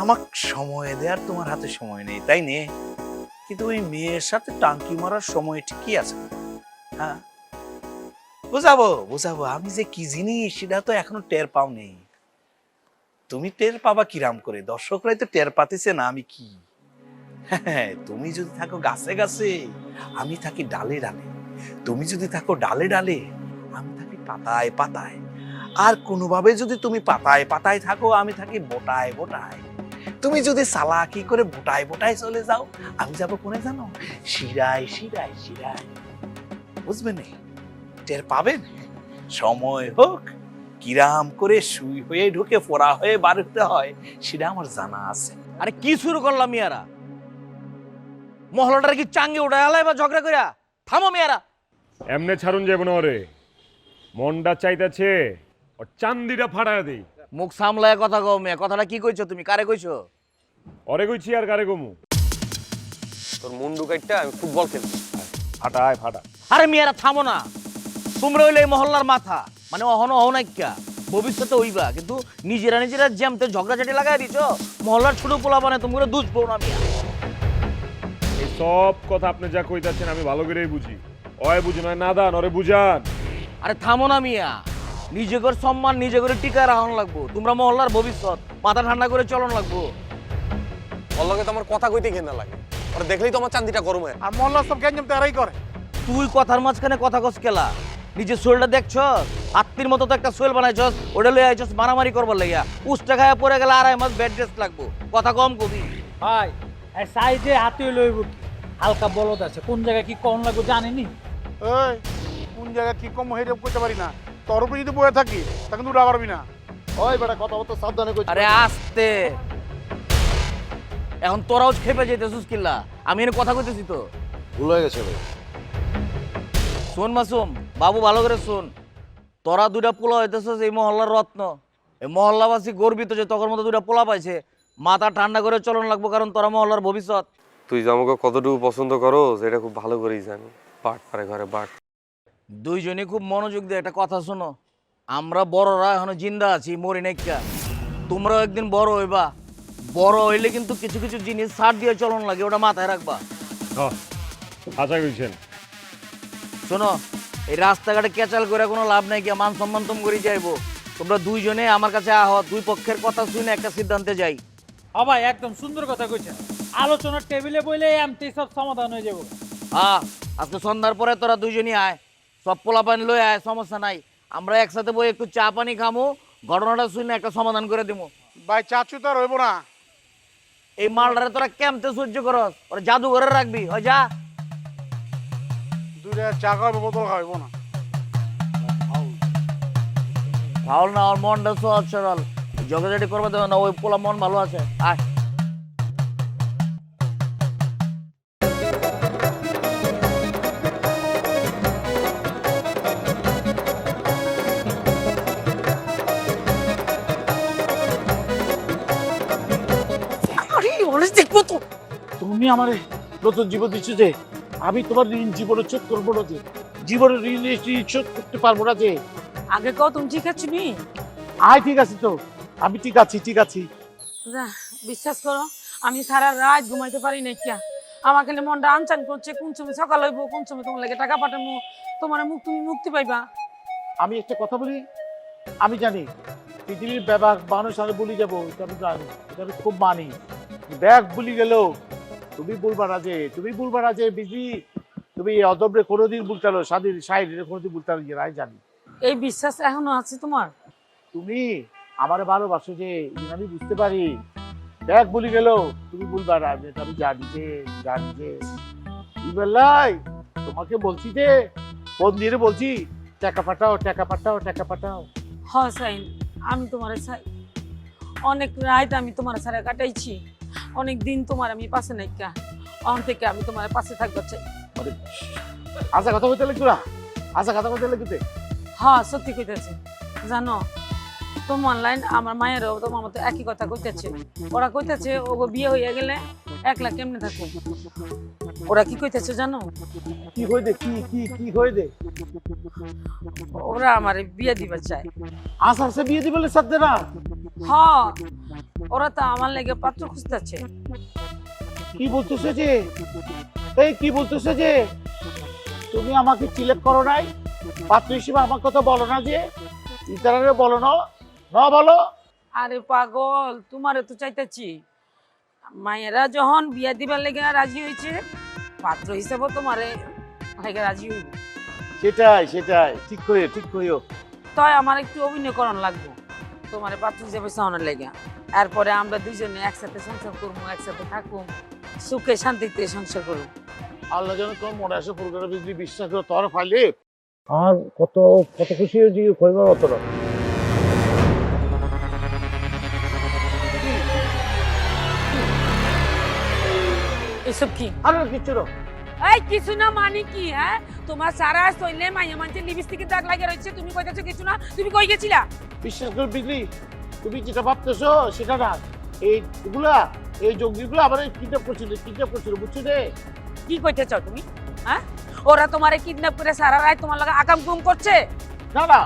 আমাকে সময় দেওয়ার তোমার হাতে সময় নেই, তাই নে? কিন্তু ওই মেয়ের সাথে টাঙ্কি মারার সময় ঠিকই আছে। হ্যাঁ, বুঝাবো বুঝাবো, আমি যে কি জিনিস সেটা তো এখনো টের পাওনি। তুমি টের পাবা কিরাম করে? দর্শকরাই তো টের পাতেছে না আমি কি। হ্যাঁ, তুমি যদি থাকো গাছে গাছে, আমি থাকি ডালে ডালে। তুমি যদি থাকো ডালে ডালে, আমি থাকি পাতায় পাতায়। আর কোনোভাবে যদি তুমি পাতায় পাতায় থাকো, আমি থাকি বোটায় বোটায়। তুমি যদি চালাকি করে বোটায় বোটায় চলে যাও, আমি যাবো কোনে জানো? শিরায় শিরায় শিরায়। বুঝবেন? টের পাবেন। সময় হোক, কিরাম করে সুই হয়ে ঢুকে ফোড়া হয়ে বার হতে হয় সেটা আমার জানা আছে। আরে কি শুরু করলাম মিয়ারা? মহলাটার কি চাঙ্গে উঠায় আলাই বা ঝগড়া কইরা? থামো মিয়ারা। এমনে ছাড়ুন যাবো না ওরে। মনটা চাইতেছে ওর চান্দিটা ফাটায় দেই। মুখ সামলায় কথা কও মিয়া। কথাটা কি কইছো তুমি? কারে কইছো? ওরে কইছি আর কারে কমু? তোর মুন্ডু কাইটটা আমি ফুটবল খেলবো। ফাটায় ফাটা। আরে মিয়ারা থামো না। তোমরা হইলে এই মহল্লার মাথা, মানে অহনো অহনাইক্যা ভবিষ্যতে হইবা, কিন্তু নিজেরা নিজেরা জ্যামতে ঝগড়াঝাটি লাগাই দিছো। মহল্লার ছোট পোলা মানে তোমরা দুষবো না মিয়া। এই সব কথা আপনি যা কইতাছেন আমি ভালো করেই বুঝি। ওই বুঝি নয় নাদান, ওরে বুঝান। আরে থামো না মিয়া। নিজেদের সম্মান নিজে করে টিকা রাখন লাগবো। তোমরা মহল্লার ভবিষ্যৎ, মাথা ঠান্ডা করে চলন লাগবো। ওর লগে তো আমার কথা কইতে ঘেন্না লাগে। ওরা দেখলেই তো আমার চান্দিটা গরম হয়। আর মহল্লার সব গ্যাঞ্জাম তারাই করে। তুই কথার মাঝখানে কথা কস কেলা? নিজের শোলটা দেখছস? হাত্তির মতো তো একটা শোল বানাইছস, ওটা লই আইছস মারামারি করবার লাগিয়া। উষ্টা খায়া পড়ে গেলে 2.5 মাস বেড রেস্ট লাগবো। কথা কম কবি। ভাই এই সাইডে হাতে লইব কি হালকা বলদ আছে, কোন জায়গায় কি কোন লাগবে জানেনি? এই কোন জায়গায় কি কম হয়ে করতে পারি না, তোর উপরে যদি বয়ে থাকি তা কিন্তু উঠা পারবি না। ওই বেটা কথা বলতে সাবধানে কইছি। আরে আস্তে। এখন তোরাও খেপে যেতেছিস কিল্লা? আমি এর কথা কইতেছি তো। ভুল হয়ে গেছে ভাই। শোন মাসুম বাবু, ভালো করে শোন। তোরা দুইটা পোলা হইতেছিস এই মহল্লার রত্ন। এই মহল্লাবাসী গর্বিত যে তখন মতো দুইটা পোলা পাইছে। মাথা ঠান্ডা করে চলন লাগবো, কারণ তোরা মহল্লার ভবিষ্যৎ। তুই যে আমাকে কতটুকু পছন্দ করো সেটা খুব ভালো করেই জানি। বাট পারে ঘরে বাট। দুইজনই খুব মনোযোগ দিয়ে একটা কথা শোনো। আমরা বড়রা এখনো জিন্দা আছি, মরি নাইকা। তোমরাও একদিন বড় হইবা। বড় হইলে কিন্তু কিছু কিছু জিনিস ছাড় দিয়ে চলন লাগে, ওটা মাথায় রাখবা। আশা কইছেন। শোনো, এই রাস্তাঘাটে কেচাল করে কোনো লাভ নাই, গিয়া মান সম্মান তুম করে যাইবো। তোমরা দুইজনে আমার কাছে আহ, দুই পক্ষের কথা শুনে একটা সিদ্ধান্তে যাই। হ্যাঁ ভাই, একদম সুন্দর কথা কইছেন। আলোচনার টেবিলে বইলে এমনি সব সমাধান হয়ে যাবো। হ্যাঁ, আজকে সন্ধ্যার পরে তোরা দুইজনই আয়, সব পোলা পানি লই আয়, সমস্যা নাই। আমরা একসাথে বই একটু চা পানি খামু, ঘটনাটা শুনে একটা সমাধান করে দিব। ভাই চাচু তো আর হইব না। এই মালটারে তোরা কেমতে সহ্য করস? ওরা জাদুঘরে রাখবি, ওই যা। দুইটা চা খাওয়াবো, বোতল খাওয়াইব না। ফাউল না, ওর মনটা সহজ সরল। জগাজগি করবে তো না, ওই পোলা মন ভালো আছে। আয়। তুমি আমার নতুন জীবন দিচ্ছ যে, আমি তোমার ঋণ জীবনে শোধ করবো না, যে জীবনের ঋণ শোধ করতে পারবো না। যে আগে কও তুমি ঠিক আছো নি? আয় ঠিক আছে তো, আমি ঠিক আছি ঠিক আছি। যা, বিশ্বাস করো আমি সারা রাত ঘুমাইতে পারি না। কিয়া আমার খালি মনটা আনচান করছে, কোন সময় সকাল হইব, কোন সময় তোমার লাগে টাকা পাঠাবো, তোমার মুখ তুমি মুক্তি পাইবা। আমি একটা কথা বলি, আমি জানি পৃথিবীর ব্যাপার মানুষ আমি বলি যাবো, এটা আমি জানি, এটা আমি খুব মানি। ব্যাগ বলি গেলেও তুমি বলবা না যে, তুমি বলবা না যে বিজি, তুমি অদব্রে কোনোদিন বলতালো, স্বাধীন সাইডে কোনোদিন বলতালো, যে আমি জানি। এই বিশ্বাস এখনো আছে তোমার? তুমি আমার ভালোবাসো যে, আমি বুঝতে পারি। ব্যাগ বলি গেলেও তুমি বলবা না, যে আমি জানি যে, জানি যে বেলাই তোমাকে বলছি যে, ফোন দিয়ে বলছি টাকা পাঠাও টাকা পাঠাও টাকা পাঠাও। হয় সাইন, আমি তোমার চাই। অনেক রাত আমি তোমার সারা কাটাইছি, অনেক দিন তোমার আমি পাশে নাই। কা অন থেকে আমি তোমার পাশে থাকবো চাই। আচ্ছা কথা বলতে লাগতো না, আচ্ছা কথা বলতে লাগতে। হ্যাঁ সত্যি কইতেছি। জানো তোমার লাইন আমার মায়েরও তোমার মতো একই কথা কইতেছে। ওরা কইতেছে ওগো বিয়ে হইয়া গেলে একলা কেমনে থাকো। ওরা কি কইতেছে জানো? কি হয়ে দে, কি কি কি হয়ে দে? ওরা আমার বিয়ে দিবার চায়। আচ্ছা আচ্ছা বিয়ে দিবলে সাথে না। হ্যাঁ, ওরা তো আমার লেগে পাত্র খুঁজতেছে। কি বলতেছে যে এই কি বলতেছে যে তুমি আমাকে সিলেক্ট করো নাই পাত্র হিসেবে? আমার কথা বলো না যে ইতারারে বলো না, না বলো। আরে পাগল, তোমারে তো চাইতেছি। মায়েরা যখন বিয়া দিবার লেগে রাজি হয়েছে, পাত্র হিসেবে তোমারে লেগে রাজি হইব। সেটাই সেটাই, ঠিক করিও ঠিক করিও। তাই আমার একটু অভিনয় করান লাগবো তোমারে পাত্র হিসেবে চাওয়ানোর লেগে। এরপরে আমরা দুজনে একসাথে সংসার করবো, একসাথে থাকবো, সুখে শান্তিতে সংসার করবো। আল্লাহ যেন তোমার মনে আসে পুরোটা বিজলি বিশ্বাস করে তোমার ফাইলে আর কত কত খুশি হয়েছি কইবার অত না। এসব কি? আর কিচ্ছু না। এই কিছু না মানে কি? হ্যাঁ, তোমার সারা শৈলে মাইয়া মানছে লিপস্টিকের দাগ লাগিয়ে রয়েছে, তুমি কইতেছো কিছু না? তুমি কই গেছিলা? বিশ্বাস করে বিজলি, তুমি যেটা ভাবতেছো সেটা না। এইগুলা এই জঙ্গিগুলো আবার কিডন্যাপ করছিল বুঝছো রে? কি কইতেছ তুমি? হ্যাঁ, ওরা তোমারে কিডন্যাপ করে সারা রাত তোমার লগে আকাম কুম করছে? না না,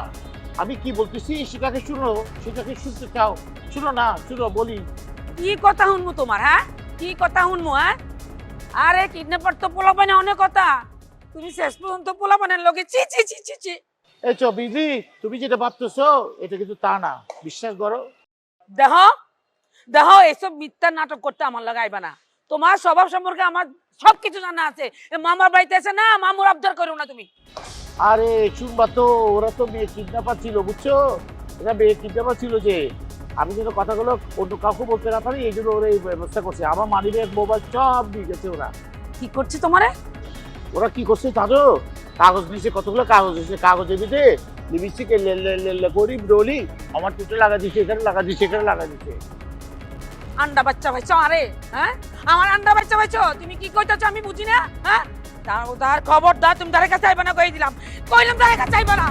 আমি কি বলতেছি সেটাকে শুনো, সেটাকে শুনতে চাও? শুনো না, শুনো বলি। কি কথা শুনবো তোমার? হ্যাঁ, কি কথা শুনবো? হ্যাঁ, আরে কিডন্যাপার তো পোলাপানে অনেক কথা, তুমি শেষ পর্যন্ত পোলাপানের লগে চি চি চি চি চি। এই চো বিজলি, তুমি যেটা ভাবতেছো এটা কিন্তু তা না, বিশ্বাস করো। দেখো দেখো, এসব মিথ্যা নাটক করতে আমার লগে আইবা না। তোমার স্বভাব সম্পর্কে আমার সবকিছু জানা আছে। মামার বাড়িতে এসে না মামুর আবদার করো না তুমি। আরে শুনবা তো, ওরা তো মেয়ে কিডন্যাপার ছিল বুঝছো? এরা মেয়ে কিডন্যাপার ছিল যে আমি যেন কথাগুলো অন্য কাউকে বলতে না পারি এই জন্য ওরা এই ব্যবস্থা করছে। আমার মানি ব্যাগ মোবাইল সব দিয়ে গেছে ওরা। কি করছে তোমারে? ওরা কি করছে জানো? কাগজ নিচে কতগুলো কাগজ এসে কাগজের ভিতরে লিপস্টিক করি ডলি আমার টুটে লাগা দিচ্ছে, এখানে লাগা দিচ্ছে, এখানে লাগা দিচ্ছে। আন্ডা বাচ্চা ভাইছো? আরে হ্যাঁ, আমার আন্ডা বাচ্চা ভাইছো? তুমি কি কইতাছো আমি বুঝি না? হ্যাঁ, তার খবরদার তুমি তার কাছে আইবা না, কই দিলাম, কইলাম তার কাছে আইবা না।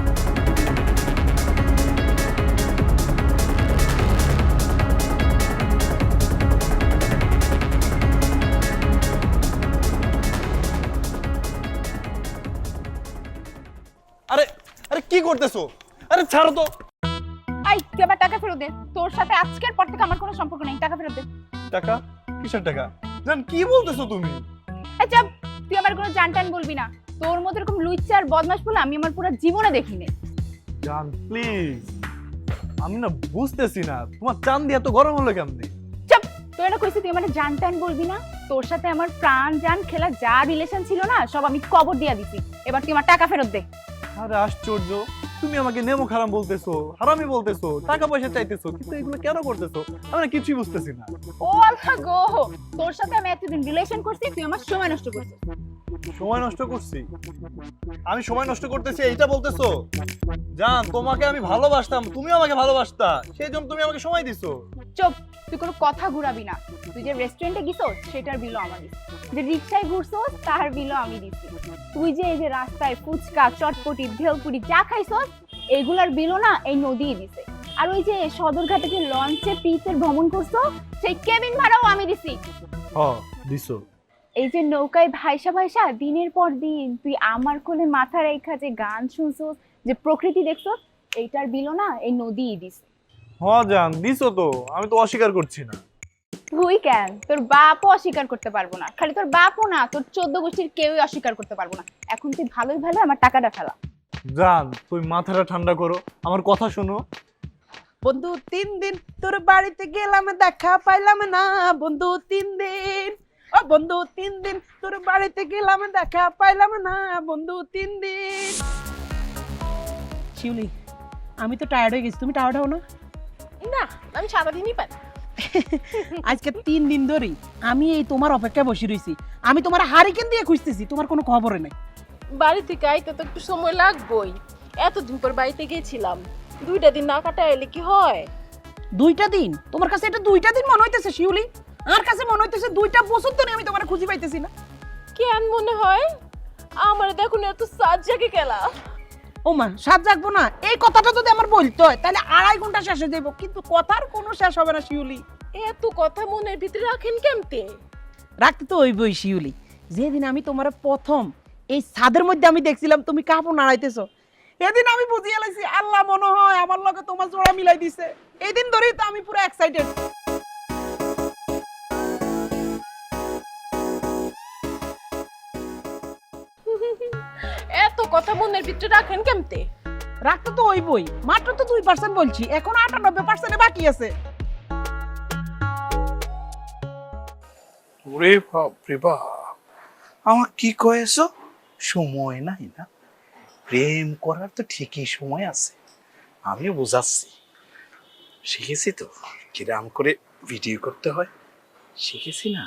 আরে আরে কি করতেছো? আরে ছাড়ো তো। আই তুই আমার টাকা ফেরত দে। তোর সাথে আজকের পর থেকে আমার কোনো সম্পর্ক নেই, টাকা ফেরত দে। টাকা? কিসের টাকা? জান কি বলতেছো তুমি? আচ্ছা তুই আমার কোনো জানটান বলবি না। তোর মতো এরকম লুইচা আর বদমাশ বলে আমি আমার পুরো জীবনে দেখিনি। জান প্লিজ, আমি না বুঝতেছি না তোমার চাঁদি এত গরম হলো কেমনে? চুপ, তুই এটা কইছিস তুই আমার জানটান বলবি না। তোর সাথে আমার প্রাণ জান খেলা যা রিলেশন ছিল না সব আমি কবর দিয়া দিছি। এবার তুই আমার টাকা ফেরত দে। আরে আশ্চর্য, তুমি আমাকে নেমো খারাম বলতেছো, হারামি বলতেছো, টাকা পয়সা চাইতেছো, কিন্তু এগুলো কেন করতেছো আমি না কিছুই বুঝতেছি না। ও আল্লাহ গো, তোর সাথে আমি এতদিন রিলেশন করছি, তুই আমার সময় নষ্ট করছিস। সময় নষ্ট করছি? আমি সময় নষ্ট করতেছি এইটা বলতেছো? জান তোমাকে আমি ভালোবাসতাম, তুমি আমাকে ভালোবাসতা, সেই জন্য তুমি আমাকে সময় দিছো। চুপ, তুই কোনো কথা ঘুরাবি না। তুই যে রেস্টুরেন্টে গিয়েছিস সেটার বিলও আমার দিছি, যে রিক্সায় ঘুরছিস তার বিলও আমি দিছি, তুই যে এই যে রাস্তায় ফুচকা চটপটি ভেলপুরি যা খাইছস এইগুলার বিলও না এই নদীই দিছে। আর ওই যে সদরঘাটে যে লঞ্চে পিচের ভ্রমণ করছো সেই কেবিন ভাড়াও আমি দিছি। হ্যাঁ দিছো। এই যে নৌকায় ভাইসা ভাইসা দিনের পর দিন তুই আমার কোলে মাথা রেখা যে গান শুনছস, যে প্রকৃতি দেখছস, এইটার বিলও না এই নদীই দিছে। হ্যাঁ জান দিছো তো, আমি তো অস্বীকার করছি না। তুই কেন? তোর বাপও অস্বীকার করতে পারবো না। খালি তোর বাপও না, তোর 14 গোষ্ঠীর কেউই অস্বীকার করতে পারবো না। এখন তুই ভালোই ভালো আমার টাকাটা ফেলা। জান তুই মাথাটা ঠান্ডা করো, আমার কথা শোনো। বন্ধু 3 দিন তোর বাড়িতে গেলাম দেখা পাইলাম না, বন্ধু 3 দিন, ও বন্ধু 3 দিন তোর বাড়িতে গেলাম দেখা পাইলাম না, বন্ধু 3 দিন। শিউলি, আমি তো টায়ার্ড হয়ে গেছি, তুমি টায়ার্ড হও না? না, আমি সারা দিনই পাই। আজকে 3 দিন ধরেই আমি এই তোমার অপেক্ষায় বসে রইছি। আমি তোমার হারিকেন দিয়ে খুঁজতেছি, তোমার কোনো খবরে নাই। বাড়ি থেকে আইতে তো একটু সময় লাগবেই, এতদিন পর বাড়িতে গেছিলাম, 2টা দিন না কাটা এলে কি হয়? 2টা দিন? তোমার কাছে এটা 2টা দিন মনে হইতেছে শিউলি? আর কাছে মনে হইতেছে 2টা বছর ধরে আমি তোমার খুঁজে পাইতেছি না। কেন মনে হয় আমার দেখুন এত সাজ জাগে গেলা? ও মা, সাত জাগবো না? এই কথাটা যদি আমার বলতে হয় তাহলে 2.5 ঘন্টা শেষ হয়ে যাবো, কিন্তু কথার কোনো শেষ হবে না শিউলি। এত কথা মনের ভিতরে রাখেন কেমতে? রাখতে তো হইবই শিউলি। যেদিন আমি তোমার প্রথম এই ছাদের মধ্যে আমি দেখছিলাম তুমি কাপড় নাড়াইতেছো, এদিন আমি বুঝিয়ে লাইছি আল্লাহ মনে হয় আমার লগে তোমার জোড়া মিলাই দিছে। এই দিন ধরেই তো আমি পুরো এক্সাইটেড। কথা মনের ভিতরে রাখেন কেমতে? রাখতে তো ওই বই, মাত্র তো 2% বলছি, এখন 98% বাকি আছে। ওরে বাপ রে বাপ, আমার কি কয়েছো? সময় নাই না? প্রেম করার তো ঠিকই সময় আছে, আমিও বোঝাচ্ছি। শিখেছি তো কিরাম করে ভিডিও করতে হয়, শিখেছি না?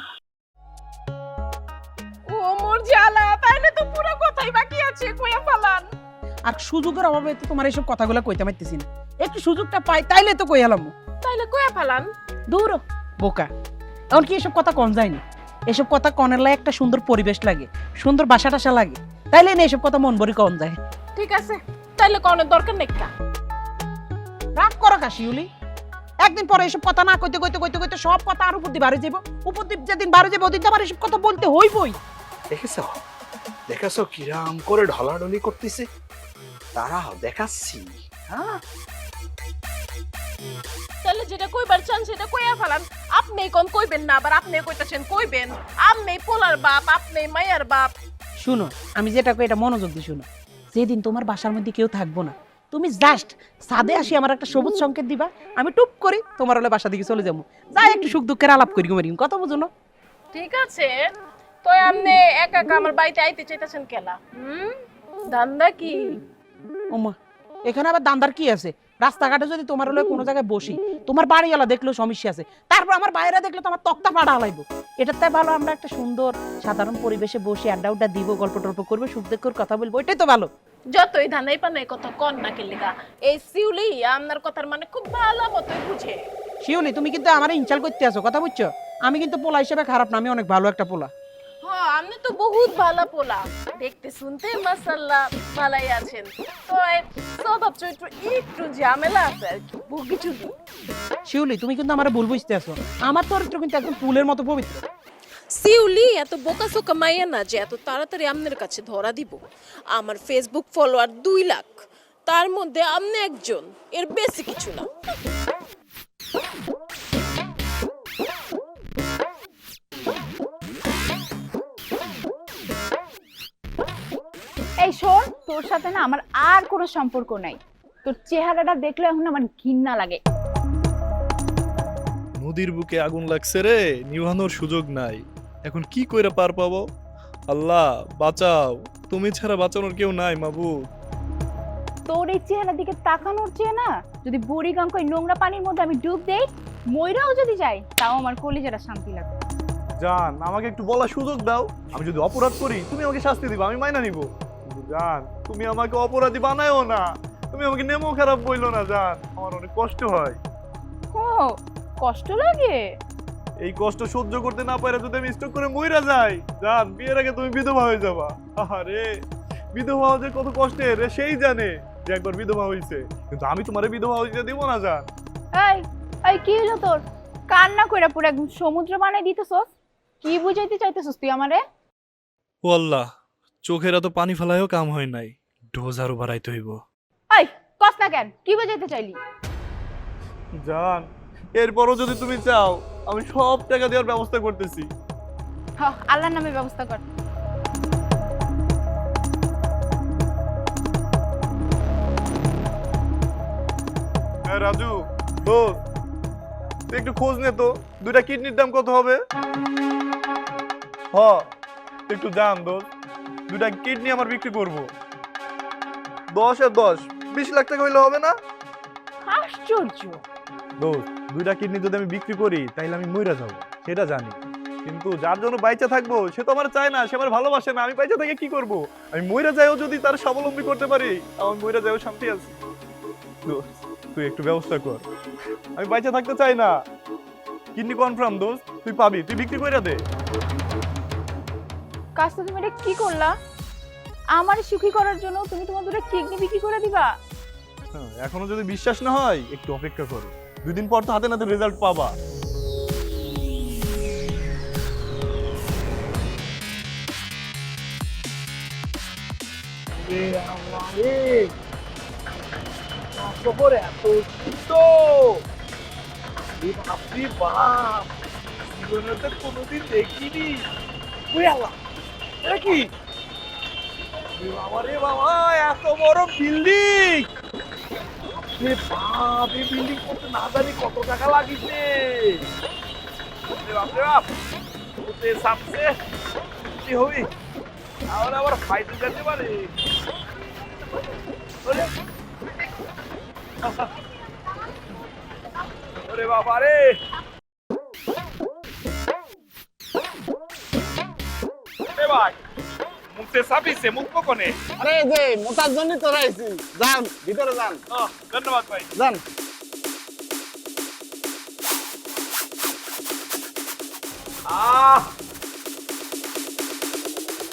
ও মোর জ্বালা, তাইলে তো পুরো কথাই বাকি আছে, কইয়া ফালান। আর সুযোগের অভাবে তো তোমার এইসব কথাগুলো কইতে পারতেছি না, একটু সুযোগটা পাই তাইলে তো কই এলাম। তাইলে কইয়া ফালান। দূর বোকা, এখন কি এসব কথা কম যায় না? এসব কথা কনের লাগে একটা সুন্দর পরিবেশ লাগে, সুন্দর বাসা টাসা লাগে, তাইলে না এসব কথা মন ভরি কম যায়। ঠিক আছে, তাইলে কোনের দরকার নেই কা। রাগ করো কাশিউলি, একদিন পরে এসব কথা না কইতে কইতে কইতে কইতে সব কথা আর উপর দিয়ে বাড়ি যাবো, উপর দিয়ে যেদিন বাড়ি যাবো ওদিন তো আমার এসব কথা বলতে হইবই। দেখেছো দেখেছো কিরাম করে ঢলাঢলি করতেছে, দাঁড়াও দেখাচ্ছি। হ্যাঁ, তাহলে যেটা কইবার চান সেটা কইয়া ফালান। আপনি কোন কইবেন না, আবার আপনি কইতাছেন কইবেন। আপনি পোলার বাপ, আপনি মাইয়ার বাপ। শুনো, আমি যেটা কই এটা মনোযোগ দিয়ে শুনো। যেদিন তোমার বাসার মধ্যে কেউ থাকবো না, তুমি জাস্ট ছাদে আসি আমার একটা সবুজ সংকেত দিবা, আমি টুপ করি তোমার হলে বাসা দিকে চলে যাবো, যাই একটু সুখ দুঃখের আলাপ করি ঘুমারি, কথা বুঝো না? ঠিক আছে, তো আপনি একা একা আমার বাড়িতে আইতে চাইতাছেন কেলা? ধান্দা কি? ওমা, এখানে আবার দান্দার কি আছে? রাস্তাঘাটে যদি তোমার হলে কোনো জায়গায় বসি, তোমার বাড়িওয়ালা দেখলেও সমস্যা আছে, তারপর আমার বাইরে দেখলে তো আমার তক্তা পাড়া হালাইবো। এটার তাই ভালো আমরা একটা সুন্দর সাধারণ পরিবেশে বসে আড্ডা উড্ডা দিব, গল্প টল্প করবো, সুখ দুঃখের কথা বলবো, এটাই তো ভালো। যতই ধানাই পানাই কথা কন না কেলিগা, এই শিউলি আপনার কথার মানে খুব ভালো মতোই বুঝে। শিউলি, তুমি কিন্তু আমার ইনসাল্ট করতে আসো, কথা বুঝছো? আমি কিন্তু পোলা হিসেবে খারাপ না, আমি অনেক ভালো একটা পোলা। হ্যাঁ, আপনি তো বহুত ভালো পোলা, দেখতে শুনতে মাশাআল্লাহ ভালোই আছেন। তো স্বভাব চরিত্র একটু ঝামেলা আছে আর কি, বুকি চুকি। শিউলি, তুমি কিন্তু আমার ভুল বুঝতে আসো, আমার চরিত্র কিন্তু একদম ফুলের মতো পবিত্র। শিউলি এত বোকাসোকা মাইয়া না যে এত তাড়াতাড়ি আপনার কাছে ধরা দিব। আমার ফেসবুক ফলোয়ার 2 লাখ, তার মধ্যে আপনি একজন, এর বেশি কিছু না। এই শোন, তোর সাথে না আমার আর কোনো সম্পর্ক নাই, তোর চেহারাটা দেখলে এখন আমার ঘৃণা লাগে। নদীর বুকে আগুন লাগছে রে, নিভানোর সুযোগ নাই, এখন কি কইরা পার পাবো? আল্লাহ বাঁচাও, তুমি ছাড়া বাঁচানোর কেউ নাই মাবুদ। তোর এই চেহারার দিকে তাকানোর চেয়ে না যদি বুড়ি গঙ্গায় নোংরা পানির মধ্যে আমি ডুব দেই, মইরাও যদি যাই, তাও আমার কলিজাটা শান্তি লাগে। জান, আমাকে একটু বলার সুযোগ দাও, আমি যদি অপরাধ করি তুমি আমাকে শাস্তি দিবা, আমি মাইনা নিব। কিন্তু জান, তুমি আমাকে অপরাধী বানায়ও না, তুমি আমাকে নেমো খারাপ বইলো না জান, আমার অনেক কষ্ট হয়। ও, কষ্ট লাগে? এই কষ্ট সহ্য করতে না পারে যদি আমি স্ট্রোক করে মইরা যাই, জান বিয়ের আগে তুমি বিধবা হয়ে যাবা। আরে বিধবা হওয়া যে কত কষ্টের রে সেই জানে যে একবার বিধবা হইছে, কিন্তু আমি তোমারে বিধবা হইতে দিব না জান। এই এই কি হলো তোর? কান্না কইরা পুরো একদম সমুদ্র বানাই দিতেছস, কি বুঝাইতে চাইতেছস তুই আমারে? ও আল্লাহ, চোখের এত পানি ফেলায়ও কাম হয় নাই, ডোজ আরো বাড়াইতে হইব। এই কস না কেন, কি বুঝাইতে চাইলি? জান, এরপরও যদি তুমি চাও আমি সব টাকা দেওয়ার ব্যবস্থা করতেছি। হ্যাঁ, আল্লাহর নামে ব্যবস্থা কর। হ্যাঁ রাজু, দোস্ত তুই একটু খোঁজ নে তো, 2টা কিডনির দাম কত হবে? একটু জান দোস্ত, 2টা কিডনি আমার বিক্রি করব। 10 আর 10 20 লাখ টাকা হইলে হবে না? আশ্চর্য দোস্ত, 2টা কিডনি যদি আমি বিক্রি করি তাইলে আমি মইরা যাব, সেটা জানি, কিন্তু যার জন্য বাইচা থাকবো সে তো আমার চায় না, সে আমার ভালোবাসে না, আমি বাইচা থেকে কি করব? আমি মইরা যাইও যদি তার স্বাবলম্বী করতে পারি, আমার মইরা যাইও শান্তি আছে। দোস্ত তুই একটু ব্যবস্থা কর, আমি বাইচা থাকতে চাই না। কিডনি কনফার্ম দোস্ত, তুই পাবি, তুই বিক্রি কইরা দে। কাজটা তুমি এটা কি করলা? আমার সুখী করার জন্য তুমি তোমার 2টা কিডনি বিক্রি করে দিবা? এখনো যদি বিশ্বাস না হয় একটু অপেক্ষা করো, 2 দিন পর তো হাতে নাতে রেজাল্ট পাবা। কোনোদিন দেখিনি। বাবারে বাবা, এত বড় বিল্ডিং! বাপ, এই বিল্ডিং করতে না জানি কত টাকা লাগিছে। বাপরে বাপ, ওতে সাপসে কি হবি? আর আবার ফাইটিং করতে পারে। ওরে ওরে বাবা রে, ভাই মুখতে সাপিছে, মুখ কোনে? আরে যে মোটার জন্য তোরা আইছি, যান ভিতরে যান। ধন্যবাদ ভাই, যান।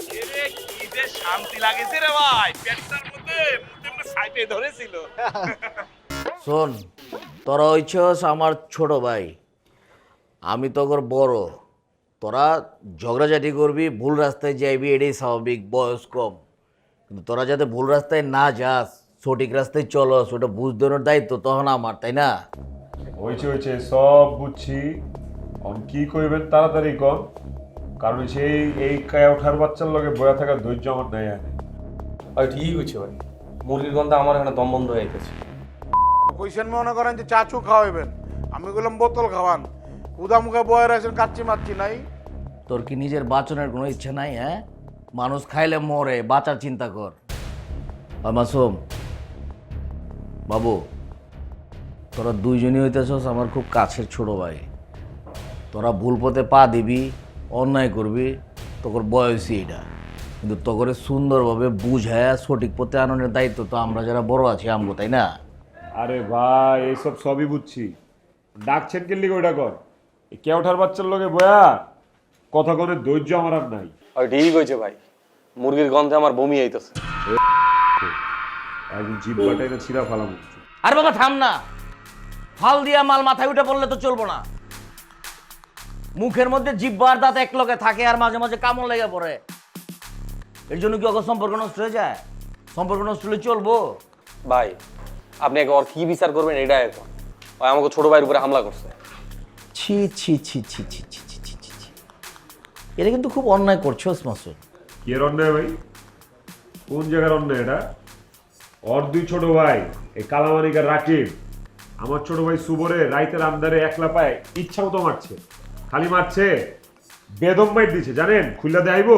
কি যে শান্তি লাগেছে রে ভাই, পেটটার মধ্যে সাইপে ধরেছিল। শোন, তোরা হইছস আমার ছোট ভাই, আমি তোর বড়। তোরা ঝগড়াঝাটি করবি, ভুল রাস্তায় যাইবি, এটাই স্বাভাবিক, বয়স কম। কিন্তু তোরা যাতে ভুল রাস্তায় না যাস, সঠিক রাস্তায় চলস, ওটা বুঝদের দায়িত্ব তখন আমার, তাই না? হয়েছে সব বুঝছি। অন কি কইবেন তাড়াতাড়ি কর, কারণ সেই এই কায়া ওঠার বাচ্চার লগে বয়া থাকার ধৈর্য আমার নাই আনে। ভাই ঠিক হয়েছে ভাই, মুরগির গন্ধে আমার এখানে দম বন্ধ হয়ে গেছে। কইছেন মনে করেন যে চাচু খাওয়াইবেন, আমি বললাম বোতল খাওয়ান। উদা মুখে বয়ে রাখছেন, কাচ্চি মাচ্ছি নাই। তোর কি নিজের বাঁচনের কোনো ইচ্ছা নাই? হ্যাঁ, মানুষ খাইলে মরে, বাঁচার চিন্তা কর। আর মাসুম বাবু, তোরা দুইজনই হইতেছস আমার খুব কাছের ছোট ভাই। তোরা ভুল পথে পা দিবি, অন্যায় করবি, তোর বয়সই এটা। কিন্তু তোকে সুন্দরভাবে বুঝায় সঠিক পথে আননের দায়িত্ব তো আমরা যারা বড় আছি আমগো, তাই না? আরে ভাই এইসব সবই বুঝছি, ডাকছেন কেলি ওইটা কর। এই কে ওঠার বাচ্চার লগে বয়া কথা করে ধৈর্য আমার আর নাই। ভাই ঠিক হয়েছে ভাই, মুরগির গন্ধে আমার বমি আইতেছে। একদিন জিব্বাটাই না ছিঁড়া ফালাম। আর বাবা থাম না, ফাল দিয়া মাল মাথায় উঠে পড়লে তো চলবো না। মুখের মধ্যে জিব্বা আর দাঁত এক লগে থাকে, আর মাঝে মাঝে কামড় লেগে পড়ে। এর জন্য কি ওকে সম্পর্ক নষ্ট হয়ে যায়? সম্পর্ক নষ্ট হলে চলবো? ভাই আপনি একে ওর কি বিচার করবেন এটা এখন। ভাই আমাকে ছোট ভাইয়ের উপরে হামলা করছে। ছি ছি ছি ছি ছি ছি ছি ছি ছি ছি। এটা কিন্তু খুব অন্যায় করছো মাসুদ। কি এর অন্যায় ভাই? কোন জায়গার অন্যায় এটা? ওর দুই ছোট ভাই, এই কালামানিকার রাকিব আমার ছোট ভাই সুবরে রাইতের আন্দারে একলা পায় ইচ্ছা মতো মারছে। খালি মারছে, বেদম মাইট দিছে, জানেন? খুললা দেখাইবো?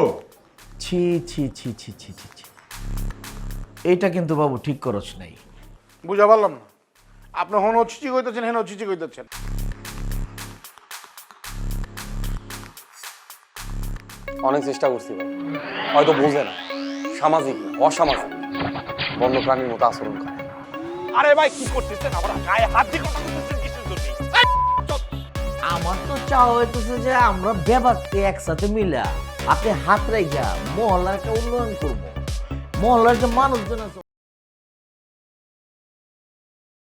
ছি ছি ছি ছি ছি ছি ছি। এইটা কিন্তু বাবু ঠিক করছ নাই। বুঝা পারলাম না, আপনি হন চিচি কইতেছেন, হেন চিচি কইতেছেন। অনেক চেষ্টা করছি ভাই, হয়তো বুঝে না, সামাজিক না, অসামাজিক, বন্য প্রাণীর মতো আচরণ করে। আরে ভাই কি করতেছেন? আমরা গায়ে হাত দিয়ে কথা বলতেছেন কিসের জন্য? আমার তো চাওয়া হইতেছে যে আমরা ব্যাপারটা একসাথে মিলা আপনি হাত রেখা মহল্লার একটা উন্নয়ন করবো। মহল্লার যে মানুষজন আছে